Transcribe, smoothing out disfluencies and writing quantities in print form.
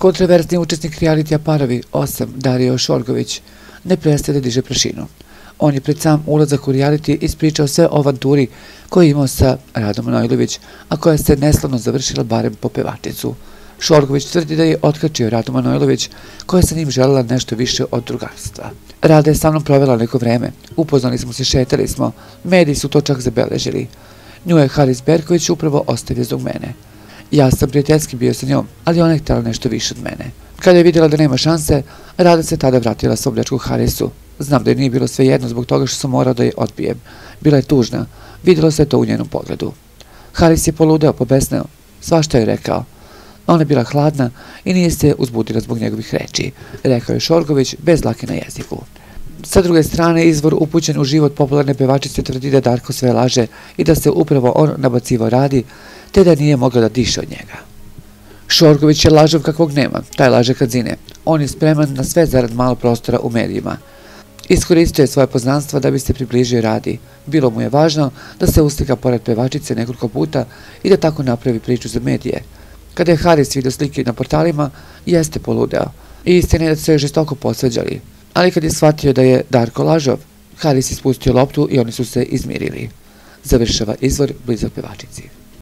Kontroverzni učesnik realitija Parovi 8, Dario Šorgović, ne prestaje da diže prašinu. On je pred sam ulazak u reality ispričao sve o avanturi koju je imao sa Radom Manojlović, a koja se neslavno završila barem po pevačicu. Šorgović tvrdi da je otkačio Radu Manojlović, koja je sa njim želela nešto više od drugarstva. Rada je sa mnom provela neko vreme, upoznali smo se, šetali smo, mediji su to čak zabeležili. Nju je Haris Berković upravo ostavio zbog mene. Ja sam prijateljski bio sa njom, ali ona je htjela nešto više od mene. Kada je vidjela da nema šanse, Rada se tada vratila sobljačku Harisu. Znam da je nije bilo sve jedno zbog toga što sam morao da je odbijem. Bila je tužna, vidjelo se to u njenom pogledu. Haris je poludeo, pobesneo, svašta je rekao. Ona je bila hladna i nije se uzbudila zbog njegovih reči, rekao je Šorgović bez dlake na jeziku. Sa druge strane, izvor upućen u život popularne pevačice tvrdi da Darko sve laže i da se upravo on nabacivao Radi, te da nije mogla da diše od njega. Šorgović je lažov kakvog nema, taj laže kad zine. On je spreman na sve zarad malo prostora u medijima. Iskoristio je svoje poznanstva da bi se približio Radi. Bilo mu je važno da se uslika pored pevačice nekoliko puta i da tako napravi priču za medije. Kada je Haris vidio slike na portalima, jeste poludeo. I istina je da su se žestoko posvađali. Ali kad je shvatio da je Darko lažov, Haris ispustio loptu i oni su se izmirili. Završava izvor blizak pevačici.